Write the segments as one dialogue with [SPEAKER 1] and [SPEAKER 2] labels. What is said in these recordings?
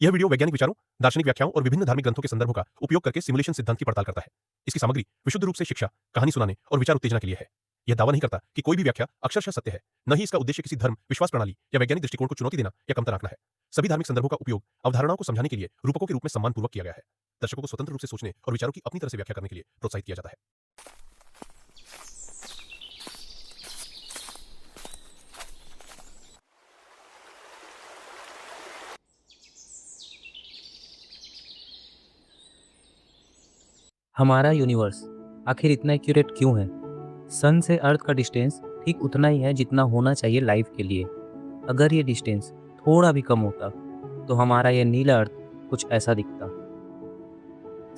[SPEAKER 1] यह वीडियो वैज्ञानिक विचारों, दार्शनिक व्याख्याओं और विभिन्न धार्मिक ग्रंथों के संदर्भों का उपयोग करके सिमुलेशन सिद्धांत की पड़ताल करता है। इसकी सामग्री विशुद्ध रूप से शिक्षा, कहानी सुनाने और विचार उत्तेजना के लिए है। यह दावा नहीं करता कि कोई भी व्याख्या अक्षरशः सत्य है, न ही इसका उद्देश्य किसी धर्म, विश्वास प्रणाली या वैज्ञानिक दृष्टिकोण को चुनौती देना या कमतर आंकना है। सभी धार्मिक संदर्भों का उपयोग अवधारणाओं को समझाने के लिए रूपकों के रूप में सम्मानपूर्वक किया गया है। दर्शकों को स्वतंत्र रूप से सोचने और विचारों की अपनी तरह से व्याख्या करने के लिए प्रोत्साहित किया जाता है।
[SPEAKER 2] हमारा यूनिवर्स आखिर इतना एक्यूरेट क्यों है? सन से अर्थ का डिस्टेंस ठीक उतना ही है जितना होना चाहिए लाइफ के लिए। अगर ये डिस्टेंस थोड़ा भी कम होता तो हमारा यह नीला अर्थ कुछ ऐसा दिखता।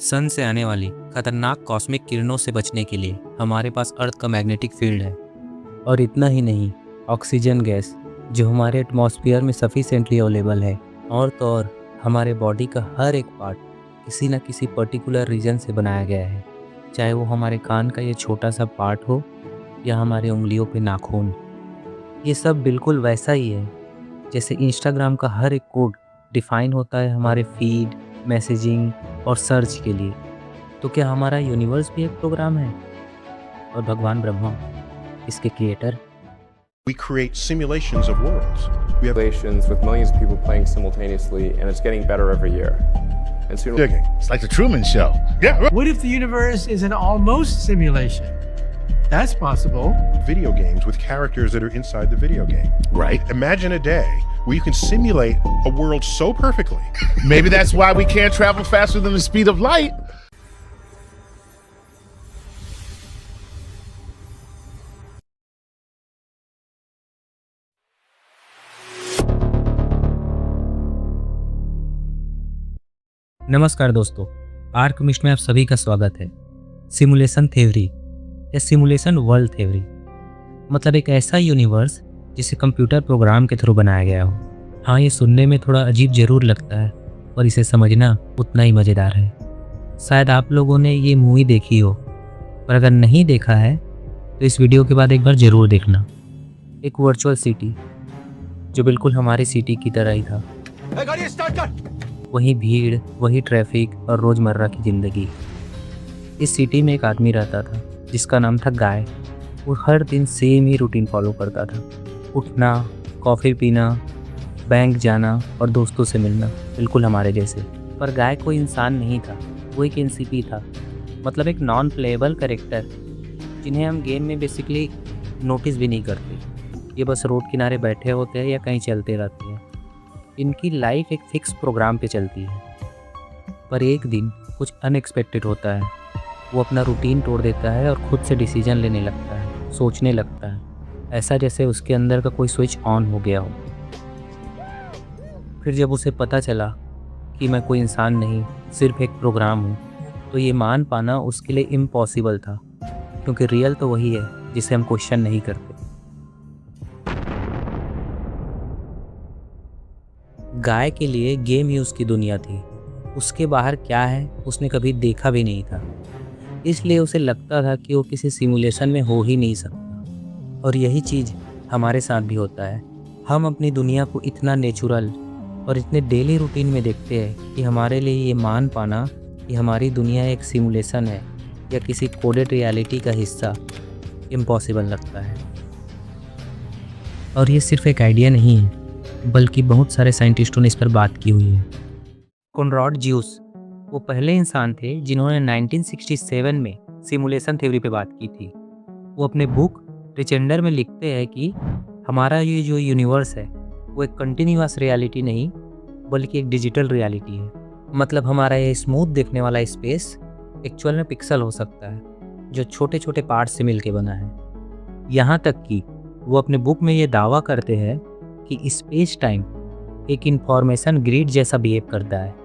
[SPEAKER 2] सन से आने वाली खतरनाक कॉस्मिक किरणों से बचने के लिए हमारे पास अर्थ का मैग्नेटिक फील्ड है। और इतना ही नहीं, ऑक्सीजन गैस जो हमारे एटमॉस्फेयर में सफिशिएंटली अवेलेबल है, और तो और हमारे बॉडी का हर एक पार्ट किसी न किसी पर्टिकुलर रीजन से बनाया गया है, चाहे वो हमारे कान का ये छोटा सा पार्ट हो या हमारे उंगलियों पे नाखून। ये सब बिल्कुल वैसा ही है जैसे इंस्टाग्राम का हर एक कोड डिफाइन होता है हमारे फीड, मैसेजिंग और सर्च के लिए। तो क्या हमारा यूनिवर्स भी एक प्रोग्राम है? और भगवान ब्रह्मा, इसके creator?
[SPEAKER 3] We create simulations of worlds. We have
[SPEAKER 4] Simulations with millions of people playing simultaneously, and it's getting better every year. And soon
[SPEAKER 5] digging. It's like the Truman Show. Yeah.
[SPEAKER 6] What if the universe is an almost simulation? That's possible.
[SPEAKER 3] video games with characters that are inside the video game.
[SPEAKER 5] Right.
[SPEAKER 3] Imagine a day where you can simulate a world so perfectly.
[SPEAKER 5] Maybe that's why we can't travel faster than the speed of light.
[SPEAKER 2] नमस्कार दोस्तों, आर्कमिस्ट में आप सभी का स्वागत है। Simulation theory या simulation world theory मतलब एक ऐसा यूनिवर्स जिसे कंप्यूटर प्रोग्राम के थ्रू बनाया गया हो। हाँ, ये सुनने में थोड़ा अजीब जरूर लगता है और इसे समझना उतना ही मज़ेदार है। शायद आप लोगों ने ये मूवी देखी हो, पर अगर नहीं देखा है तो इस वीडियो के बाद एक बार ज़रूर देखना। एक वर्चुअल सिटी जो बिल्कुल हमारी सिटी की तरह ही था। वही भीड़, वही ट्रैफिक और रोज़मर्रा की ज़िंदगी। इस सिटी में एक आदमी रहता था जिसका नाम था गाय। वो हर दिन सेम ही रूटीन फॉलो करता था। उठना, कॉफ़ी पीना, बैंक जाना और दोस्तों से मिलना, बिल्कुल हमारे जैसे। पर गाय कोई इंसान नहीं था, वो एक एनसीपी था, मतलब एक नॉन प्लेएबल कैरेक्टर जिन्हें हम गेम में बेसिकली नोटिस भी नहीं करते। ये बस रोड किनारे बैठे होते हैं या कहीं चलते रहते हैं। इनकी लाइफ एक फिक्स प्रोग्राम पे चलती है। पर एक दिन कुछ अनएक्सपेक्टेड होता है। वो अपना रूटीन तोड़ देता है और खुद से डिसीजन लेने लगता है, सोचने लगता है, ऐसा जैसे उसके अंदर का कोई स्विच ऑन हो गया हो। फिर जब उसे पता चला कि मैं कोई इंसान नहीं, सिर्फ एक प्रोग्राम हूँ, तो ये मान पाना उसके लिए इम्पॉसिबल था, क्योंकि रियल तो वही है जिसे हम क्वेश्चन नहीं करते। गाय के लिए गेम ही उसकी दुनिया थी। उसके बाहर क्या है उसने कभी देखा भी नहीं था, इसलिए उसे लगता था कि वो किसी सिमुलेशन में हो ही नहीं सकता। और यही चीज़ हमारे साथ भी होता है। हम अपनी दुनिया को इतना नेचुरल और इतने डेली रूटीन में देखते हैं कि हमारे लिए ये मान पाना कि हमारी दुनिया एक सिमुलेशन है या किसी कोडेड रियलिटी का हिस्सा इम्पॉसिबल लगता है। और ये सिर्फ एक आइडिया नहीं है, बल्कि बहुत सारे साइंटिस्टों ने इस पर बात की हुई है। कॉनराड ज़्यूस वो पहले इंसान थे जिन्होंने 1967 में सिमुलेशन थ्योरी पे बात की थी। वो अपने बुक रिचेंडर में लिखते हैं कि हमारा ये जो यूनिवर्स है वो एक कंटिन्यूअस रियलिटी नहीं, बल्कि एक डिजिटल रियलिटी है। मतलब हमारा ये स्मूथ देखने वाला स्पेस एक्चुअल में पिक्सल हो सकता है, जो छोटे छोटे पार्ट से मिलके बना है। यहाँ तक कि वो अपने बुक में ये दावा करते हैं कि स्पेस टाइम एक इंफॉर्मेशन ग्रिड जैसा बिहेव करता है।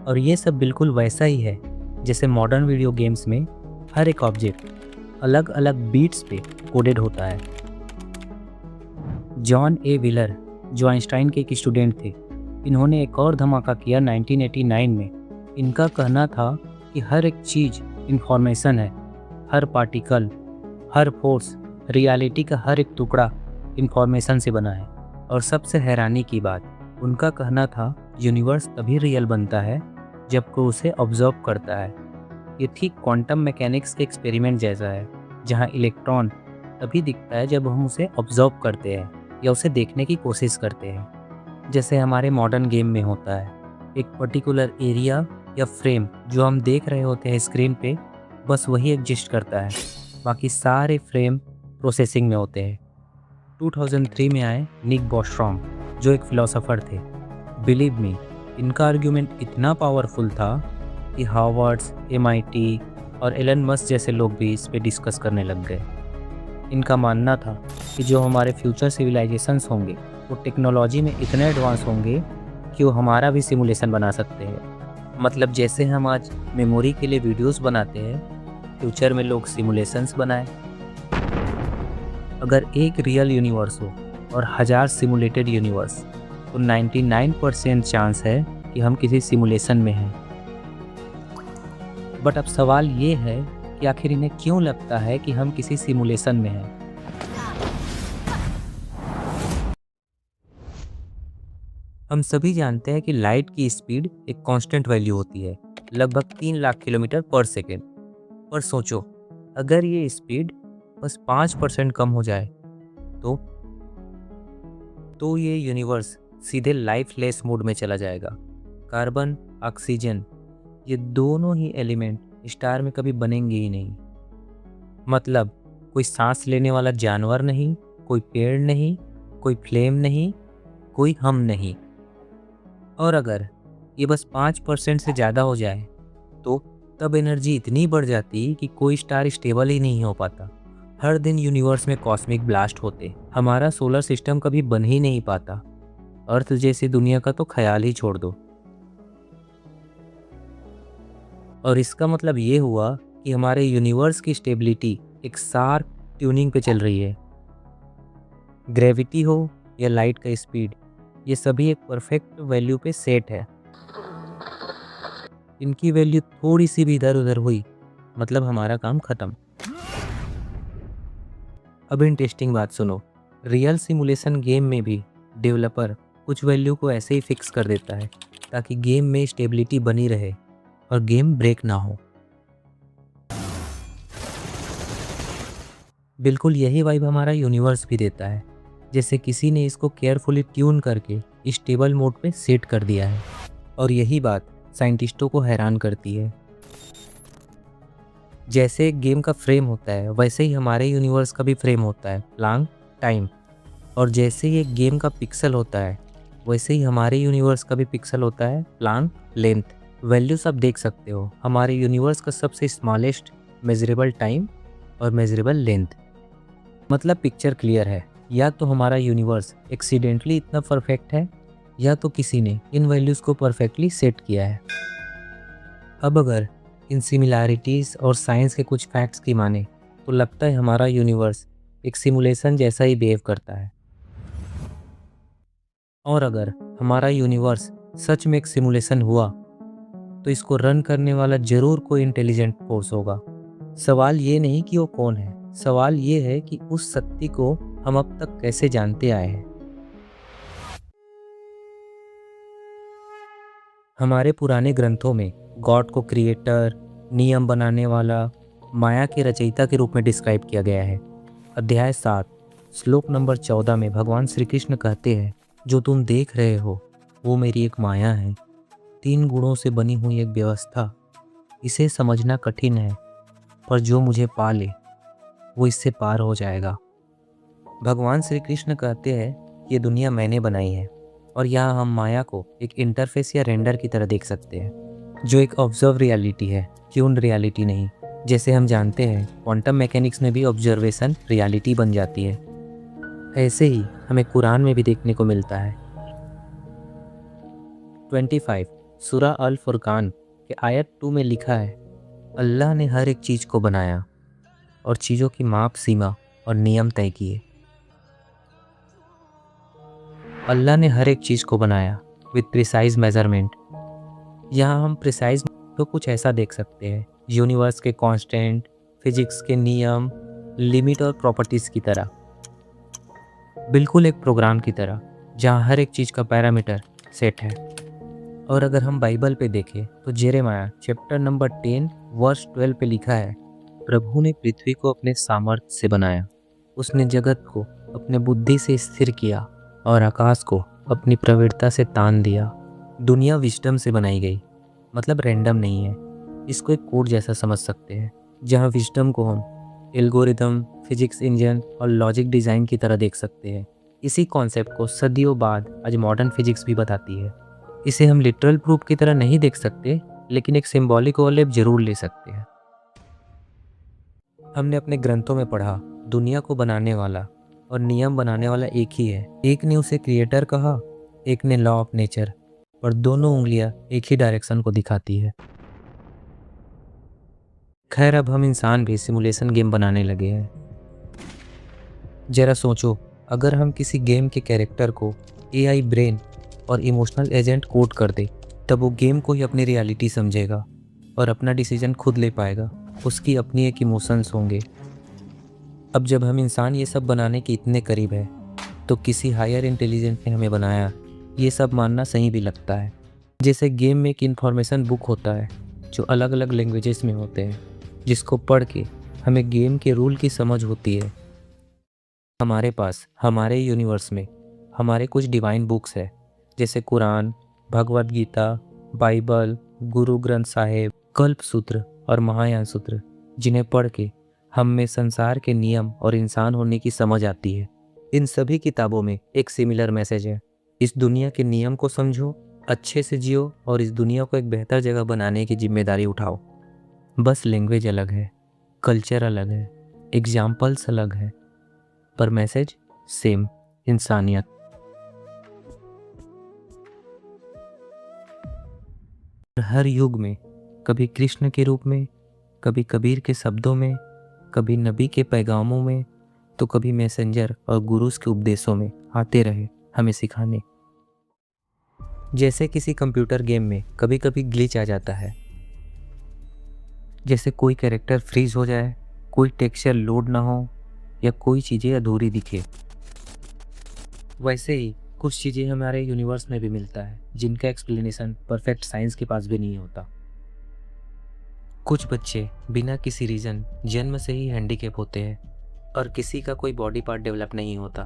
[SPEAKER 2] और ये सब बिल्कुल वैसा ही है जैसे मॉडर्न वीडियो गेम्स में हर एक ऑब्जेक्ट अलग अलग बीट्स पे कोडेड होता है। जॉन ए व्हीलर जो आइंस्टाइन के एक स्टूडेंट थे, इन्होंने एक और धमाका किया 1989 में। इनका कहना था कि हर एक चीज़ इंफॉर्मेशन है, हर पार्टिकल, हर फोर्स, रियलिटी का हर एक टुकड़ा इंफॉर्मेशन से बना है। और सबसे हैरानी की बात, उनका कहना था यूनिवर्स तभी रियल बनता है जब कोई उसे ऑब्जर्व करता है। ये ठीक क्वांटम मैकेनिक्स के एक्सपेरिमेंट जैसा है, जहाँ इलेक्ट्रॉन तभी दिखता है जब हम उसे ऑब्जर्व करते हैं या उसे देखने की कोशिश करते हैं। जैसे हमारे मॉडर्न गेम में होता है, एक पर्टिकुलर एरिया या फ्रेम जो हम देख रहे होते हैं स्क्रीन पे, बस वही एग्जिस्ट करता है, बाकी सारे फ्रेम प्रोसेसिंग में होते हैं। 2003 में आए निक बॉस्ट्रॉम, जो एक फिलोसोफर थे। बिलीव मी, इनका आर्ग्यूमेंट इतना पावरफुल था कि हार्वर्ड्स, MIT और एलन मस्क जैसे लोग भी इस पे डिस्कस करने लग गए। इनका मानना था कि जो हमारे फ्यूचर सिविलाइजेशंस होंगे वो टेक्नोलॉजी में इतने एडवांस होंगे कि वो हमारा भी सिमुलेशन बना सकते हैं। मतलब जैसे हम आज मेमोरी के लिए वीडियोस बनाते हैं, फ्यूचर में लोग सिमुलेशंस बनाएं। अगर एक रियल यूनिवर्स हो और 1000 सिमुलेटेड यूनिवर्स, तो 99% चांस है कि हम किसी सिमुलेशन में हैं। बट अब सवाल ये है कि आखिर इन्हें क्यों लगता है कि हम किसी सिमुलेशन में हैं। हम सभी जानते हैं कि लाइट की स्पीड एक कांस्टेंट वैल्यू होती है, लगभग 3 लाख किलोमीटर पर सेकेंड। पर सोचो, अगर ये स्पीड बस 5% कम हो जाए तो ये यूनिवर्स सीधे लाइफलेस मोड में चला जाएगा। कार्बन, ऑक्सीजन, ये दोनों ही एलिमेंट स्टार में कभी बनेंगे ही नहीं। मतलब कोई सांस लेने वाला जानवर नहीं, कोई पेड़ नहीं, कोई फ्लेम नहीं, कोई हम नहीं। और अगर ये बस 5% से ज़्यादा हो जाए तो तब एनर्जी इतनी बढ़ जाती कि कोई स्टार स्टेबल ही नहीं हो पाता। हर दिन यूनिवर्स में कॉस्मिक ब्लास्ट होते, हमारा सोलर सिस्टम कभी बन ही नहीं पाता। अर्थ जैसी दुनिया का तो ख्याल ही छोड़ दो। और इसका मतलब ये हुआ कि हमारे यूनिवर्स की स्टेबिलिटी एक शार्प ट्यूनिंग पे चल रही है। ग्रेविटी हो या लाइट का स्पीड, ये सभी एक परफेक्ट वैल्यू पे सेट है। इनकी वैल्यू थोड़ी सी भी इधर उधर हुई, मतलब हमारा काम खत्म। अब इंटरेस्टिंग बात सुनो, रियल सिमुलेशन गेम में भी डेवलपर कुछ वैल्यू को ऐसे ही फिक्स कर देता है ताकि गेम में स्टेबिलिटी बनी रहे और गेम ब्रेक ना हो। बिल्कुल यही वाइब हमारा यूनिवर्स भी देता है, जैसे किसी ने इसको केयरफुली ट्यून करके स्टेबल मोड पे सेट कर दिया है। और यही बात साइंटिस्टों को हैरान करती है। जैसे एक गेम का फ्रेम होता है, वैसे ही हमारे यूनिवर्स का भी फ्रेम होता है, प्लांग टाइम। और जैसे ही एक गेम का पिक्सल होता है, वैसे ही हमारे यूनिवर्स का भी पिक्सल होता है, प्लांग लेंथ। वैल्यूज आप देख सकते हो, हमारे यूनिवर्स का सबसे स्मॉलेस्ट मेजरेबल टाइम और मेजरेबल लेंथ। मतलब पिक्चर क्लियर है, या तो हमारा यूनिवर्स एक्सीडेंटली इतना परफेक्ट है, या तो किसी ने इन वैल्यूज़ को परफेक्टली सेट किया है। अब अगर इन सिमिलैरिटीज़ और साइंस के कुछ फैक्ट्स की माने तो लगता है हमारा यूनिवर्स एक सिमुलेशन जैसा ही बिहेव करता है। और अगर हमारा यूनिवर्स सच में एक सिमुलेशन हुआ तो इसको रन करने वाला जरूर कोई इंटेलिजेंट फोर्स होगा। सवाल ये नहीं कि वो कौन है, सवाल ये है कि उस शक्ति को हम अब तक कैसे जानते आए हैं। हमारे पुराने ग्रंथों में गॉड को क्रिएटर, नियम बनाने वाला, माया के रचयिता के रूप में डिस्क्राइब किया गया है। अध्याय 7 श्लोक नंबर 14 में भगवान श्री कृष्ण कहते हैं, जो तुम देख रहे हो वो मेरी एक माया है, 3 गुणों से बनी हुई एक व्यवस्था। इसे समझना कठिन है, पर जो मुझे पा ले वो इससे पार हो जाएगा। भगवान श्री कृष्ण कहते हैं ये दुनिया मैंने बनाई है, और यहाँ हम माया को एक इंटरफेस या रेंडर की तरह देख सकते हैं, जो एक ऑब्जर्व रियलिटी है, ट्यून रियलिटी नहीं। जैसे हम जानते हैं क्वांटम मैकेनिक्स में भी ऑब्जर्वेशन रियलिटी बन जाती है, ऐसे ही हमें कुरान में भी देखने को मिलता है। 25 सूरा अल फुरकान के आयत 2 में लिखा है, अल्लाह ने हर एक चीज़ को बनाया और चीज़ों की माप, सीमा और नियम तय किए। अल्लाह ने हर एक चीज़ को बनाया विद प्रिसाइज मेजरमेंट। यहाँ हम प्रिसाइज तो कुछ ऐसा देख सकते हैं, यूनिवर्स के कांस्टेंट, फिजिक्स के नियम, लिमिट और प्रॉपर्टीज़ की तरह, बिल्कुल एक प्रोग्राम की तरह, जहाँ हर एक चीज़ का पैरामीटर सेट है। और अगर हम बाइबल पे देखें तो जेरेमाया चैप्टर नंबर 10 वर्स 12 पे लिखा है, प्रभु ने पृथ्वी को अपने सामर्थ्य से बनाया, उसने जगत को अपने बुद्धि से स्थिर किया और आकाश को अपनी प्रवृत्ता से तान दिया। दुनिया विजडम से बनाई गई, मतलब रैंडम नहीं है। इसको एक कोड जैसा समझ सकते हैं, जहाँ विजडम को हम एल्गोरिदम, फिजिक्स इंजन और लॉजिक डिज़ाइन की तरह देख सकते हैं। इसी कॉन्सेप्ट को सदियों बाद आज मॉडर्न फिजिक्स भी बताती है। इसे हम लिटरल प्रूफ की तरह नहीं देख सकते, लेकिन एक सिंबॉलिक ओवरलैप जरूर ले सकते हैं। हमने अपने ग्रंथों में पढ़ा, दुनिया को बनाने वाला और नियम बनाने वाला एक ही है। एक ने उसे क्रिएटर कहा, एक ने लॉ ऑफ नेचर, और दोनों उंगलियां एक ही डायरेक्शन को दिखाती है। खैर, अब हम इंसान भी सिमुलेशन गेम बनाने लगे हैं। जरा सोचो, अगर हम किसी गेम के कैरेक्टर को AI ब्रेन और इमोशनल एजेंट कोड कर दे, तब वो गेम को ही अपनी रियलिटी समझेगा और अपना डिसीजन खुद ले पाएगा। उसकी अपनी एक इमोशंस होंगे। अब जब हम इंसान ये सब बनाने के इतने करीब है, तो किसी हायर इंटेलिजेंस ने हमें बनाया, ये सब मानना सही भी लगता है। जैसे गेम में एक इन्फॉर्मेशन बुक होता है जो अलग अलग लैंग्वेजेस में होते हैं, जिसको पढ़ के हमें गेम के रूल की समझ होती है। हमारे पास हमारे यूनिवर्स में हमारे कुछ डिवाइन बुक्स है, जैसे कुरान, भगवद गीता, बाइबल, गुरु ग्रंथ साहिब, कल्प सूत्र और महायान सूत्र, जिन्हें पढ़ के हम में संसार के नियम और इंसान होने की समझ आती है। इन सभी किताबों में एक सिमिलर मैसेज है, इस दुनिया के नियम को समझो, अच्छे से जियो और इस दुनिया को एक बेहतर जगह बनाने की जिम्मेदारी उठाओ। बस लैंग्वेज अलग है, कल्चर अलग है, एग्जाम्पल्स अलग है, पर मैसेज सेम, इंसानियत। हर युग में कभी कृष्ण के रूप में, कभी कबीर के शब्दों में, कभी नबी के पैगामों में, तो कभी मैसेंजर और गुरुस के उपदेशों में आते रहे हमें सिखाने। जैसे किसी कंप्यूटर गेम में कभी कभी ग्लिच आ जाता है, जैसे कोई कैरेक्टर फ्रीज हो जाए, कोई टेक्सचर लोड ना हो या कोई चीज़ें अधूरी दिखे। वैसे ही कुछ चीज़ें हमारे यूनिवर्स में भी मिलता है, जिनका एक्सप्लेनेशन परफेक्ट साइंस के पास भी नहीं होता। कुछ बच्चे बिना किसी रीज़न जन्म से ही हैंडीकैप होते हैं और किसी का कोई बॉडी पार्ट डेवलप नहीं होता।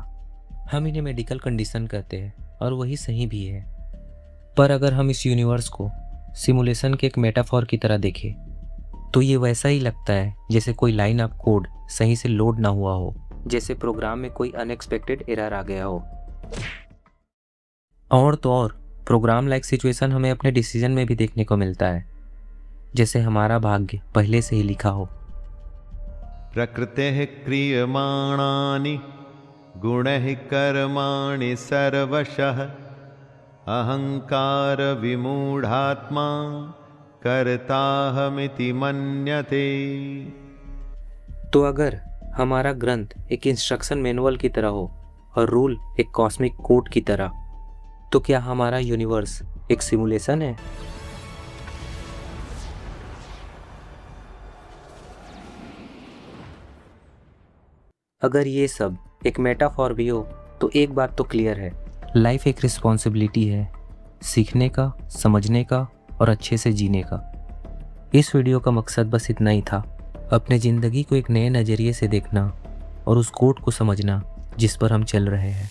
[SPEAKER 2] हम इन्हें मेडिकल कंडीशन कहते हैं और वही सही भी है। पर अगर हम इस यूनिवर्स को सिमुलेशन के एक मेटाफॉर की तरह देखें, तो ये वैसा ही लगता है जैसे कोई लाइन ऑफ कोड सही से लोड ना हुआ हो, जैसे प्रोग्राम में कोई अनएक्सपेक्टेड एरर आ गया हो। और तो और प्रोग्राम लाइक सिचुएशन हमें अपने डिसीजन में भी देखने को मिलता है, जैसे हमारा भाग्य पहले से ही लिखा हो।
[SPEAKER 7] प्रकृतेः क्रियमाणानि गुणैः कर्माणि सर्वशः अहंकार विमूढ़ात्मा कर्ताहमिति मन्यते।
[SPEAKER 2] तो अगर हमारा ग्रंथ एक इंस्ट्रक्शन मैनुअल की तरह हो और रूल एक कॉस्मिक कोड की तरह, तो क्या हमारा यूनिवर्स एक सिमुलेशन है? अगर ये सब एक मेटाफॉर भी हो, तो एक बात तो क्लियर है, लाइफ एक रिस्पॉन्सिबिलिटी है, सीखने का, समझने का और अच्छे से जीने का। इस वीडियो का मकसद बस इतना ही था, अपने ज़िंदगी को एक नए नज़रिए से देखना और उस कोड को समझना जिस पर हम चल रहे हैं।